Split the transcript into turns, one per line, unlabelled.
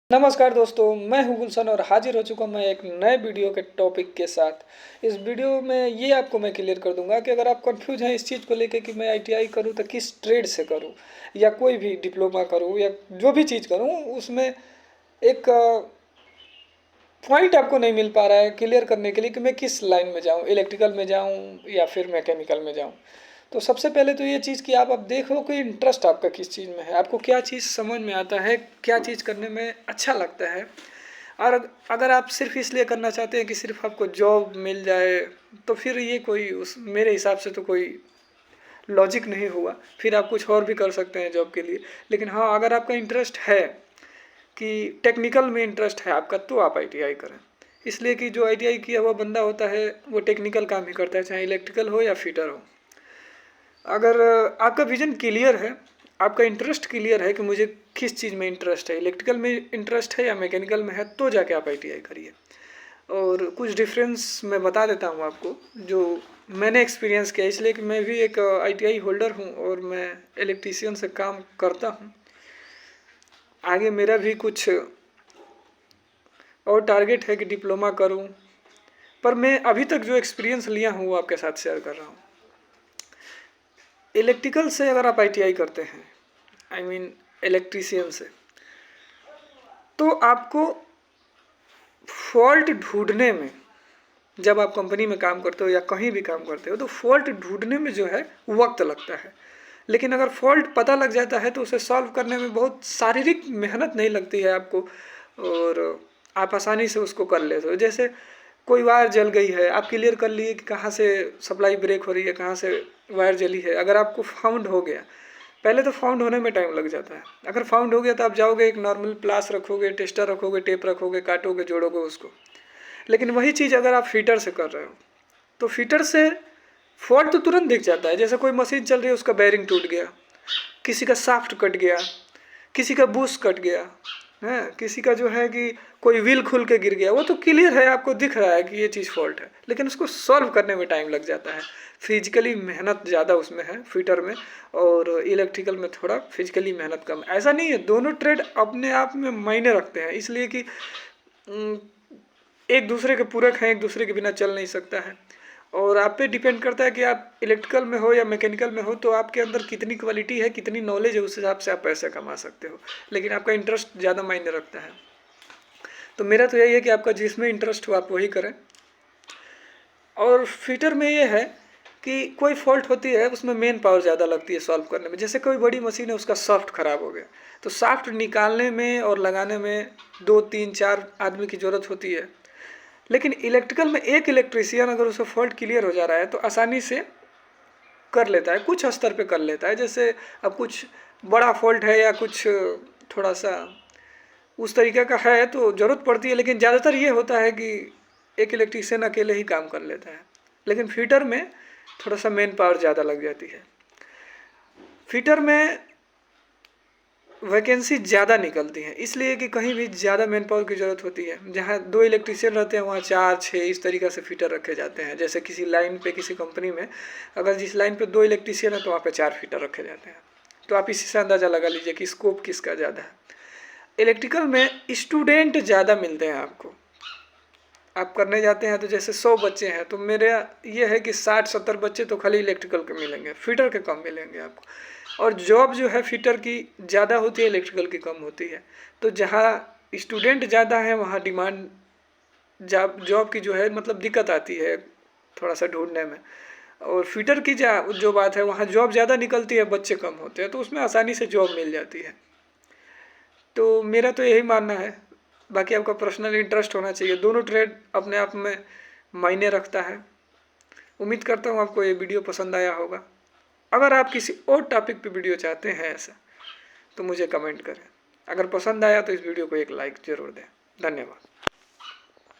नमस्कार दोस्तों, मैं हूं गुलशन और हाजिर हो चुका मैं एक नए वीडियो के टॉपिक के साथ। इस वीडियो में ये आपको मैं क्लियर कर दूंगा कि अगर आप कंफ्यूज हैं इस चीज़ को लेके कि मैं आईटीआई करूं तो किस ट्रेड से करूं या कोई भी डिप्लोमा करूं या जो भी चीज़ करूं, उसमें एक पॉइंट आपको नहीं मिल पा रहा है क्लियर करने के लिए कि मैं किस लाइन में जाऊँ, इलेक्ट्रिकल में जाऊँ या फिर मैकेनिकल में जाऊँ। तो सबसे पहले तो ये चीज़ कि आप अब देखो कि इंटरेस्ट आपका किस चीज़ में है, आपको क्या चीज़ समझ में आता है, क्या चीज़ करने में अच्छा लगता है। और अगर आप सिर्फ इसलिए करना चाहते हैं कि सिर्फ आपको जॉब मिल जाए, तो फिर ये कोई उस मेरे हिसाब से तो कोई लॉजिक नहीं हुआ। फिर आप कुछ और भी कर सकते हैं जॉब के लिए। लेकिन हाँ, अगर आपका इंटरेस्ट है कि टेक्निकल में इंटरेस्ट है आपका, तो आप आईटीआई करें। इसलिए कि जो आईटीआई किया हुआ बंदा होता है वो टेक्निकल काम ही करता है, चाहे इलेक्ट्रिकल हो या फिटर हो। अगर आपका विजन क्लियर है, आपका इंटरेस्ट क्लियर है कि मुझे किस चीज़ में इंटरेस्ट है, इलेक्ट्रिकल में इंटरेस्ट है या मैकेनिकल में है, तो जाके आप आईटीआई करिए। और कुछ डिफरेंस मैं बता देता हूँ आपको जो मैंने एक्सपीरियंस किया, इसलिए कि मैं भी एक आईटीआई होल्डर हूँ और मैं इलेक्ट्रीशियन से काम करता हूँ। आगे मेरा भी कुछ और टारगेट है कि डिप्लोमा करूँ, पर मैं अभी तक जो एक्सपीरियंस लिया हूँ वो आपके साथ शेयर कर रहा हूँ। इलेक्ट्रिकल से अगर आप आईटीआई करते हैं, आई मीन इलेक्ट्रीशियन से, तो आपको फॉल्ट ढूंढने में, जब आप कंपनी में काम करते हो या कहीं भी काम करते हो, तो फॉल्ट ढूंढने में जो है वक्त लगता है। लेकिन अगर फॉल्ट पता लग जाता है तो उसे सॉल्व करने में बहुत शारीरिक मेहनत नहीं लगती है आपको, और आप आसानी से उसको कर लेते हो। जैसे कोई वायर जल गई है, आप क्लियर कर लिए कि कहाँ से सप्लाई ब्रेक हो रही है, कहाँ से वायर जली है। अगर आपको फाउंड हो गया, पहले तो फाउंड होने में टाइम लग जाता है। अगर फाउंड हो गया तो आप जाओगे, एक नॉर्मल प्लास रखोगे, टेस्टर रखोगे, टेप रखोगे, काटोगे, जोड़ोगे उसको। लेकिन वही चीज़ अगर आप फीटर से कर रहे हो, तो फीटर से फॉल्ट तो तुरंत दिख जाता है। जैसे कोई मशीन चल रही है, उसका बैरिंग टूट गया, किसी का शाफ्ट कट गया, किसी का बुश कट गया है, किसी का जो है कि कोई व्हील खुल के गिर गया, वो तो क्लियर है, आपको दिख रहा है कि ये चीज़ फॉल्ट है। लेकिन उसको सॉल्व करने में टाइम लग जाता है। फिजिकली मेहनत ज़्यादा उसमें है फीटर में, और इलेक्ट्रिकल में थोड़ा फिजिकली मेहनत कम। ऐसा नहीं है, दोनों ट्रेड अपने आप में मायने रखते हैं, इसलिए कि एक दूसरे के पूरक हैं, एक दूसरे के बिना चल नहीं सकता है। और आप पे डिपेंड करता है कि आप इलेक्ट्रिकल में हो या मैकेनिकल में हो, तो आपके अंदर कितनी क्वालिटी है, कितनी नॉलेज है, उस हिसाब से आप पैसे कमा सकते हो। लेकिन आपका इंटरेस्ट ज़्यादा मायने रखता है। तो मेरा तो यही है कि आपका जिसमें इंटरेस्ट हो आप वही करें। और फिटर में ये है कि कोई फॉल्ट होती है, उसमें मेन पावर ज़्यादा लगती है सॉल्व करने में। जैसे कोई बड़ी मशीन है, उसका शाफ्ट ख़राब हो गया, तो शाफ्ट निकालने में और लगाने में 2 3 4 आदमी की ज़रूरत होती है। लेकिन इलेक्ट्रिकल में एक इलेक्ट्रीशियन अगर उसे फॉल्ट क्लियर हो जा रहा है तो आसानी से कर लेता है, कुछ स्तर पे कर लेता है। जैसे अब कुछ बड़ा फॉल्ट है या कुछ थोड़ा सा उस तरीके का है तो ज़रूरत पड़ती है, लेकिन ज़्यादातर ये होता है कि एक इलेक्ट्रीशियन अकेले ही काम कर लेता है। लेकिन फीटर में थोड़ा सा मेन पावर ज़्यादा लग जाती है। फीटर में वैकेंसी ज़्यादा निकलती हैं, इसलिए कि कहीं भी ज़्यादा मैन पावर की ज़रूरत होती है। जहाँ 2 इलेक्ट्रीशियन रहते हैं वहाँ 4 6 इस तरीक़े से फीटर रखे जाते हैं। जैसे किसी लाइन पे, किसी कंपनी में अगर जिस लाइन पे 2 इलेक्ट्रीशियन है तो वहाँ पे 4 फीटर रखे जाते हैं। तो आप इसी से अंदाज़ा लगा लीजिए कि स्कोप किसका ज़्यादा है। इलेक्ट्रिकल में स्टूडेंट ज़्यादा मिलते हैं आपको। आप करने जाते हैं तो जैसे 100 बच्चे हैं, तो मेरे ये है कि 60 70 बच्चे तो खाली इलेक्ट्रिकल के मिलेंगे, फीटर के कम मिलेंगे आपको। और जॉब जो है फीटर की ज़्यादा होती है, इलेक्ट्रिकल की कम होती है। तो जहाँ स्टूडेंट ज़्यादा है वहाँ डिमांड जॉब की जो है मतलब दिक्कत आती है थोड़ा सा ढूंढने में। और फीटर की जो बात है, वहाँ जॉब ज़्यादा निकलती है, बच्चे कम होते हैं, तो उसमें आसानी से जॉब मिल जाती है। तो मेरा तो यही मानना है। बाकी आपका पर्सनल इंटरेस्ट होना चाहिए। दोनों ट्रेड अपने आप में मायने रखता है। उम्मीद करता हूँ आपको ये वीडियो पसंद आया होगा। अगर आप किसी और टॉपिक पे वीडियो चाहते हैं ऐसा, तो मुझे कमेंट करें। अगर पसंद आया तो इस वीडियो को एक लाइक ज़रूर दें। धन्यवाद।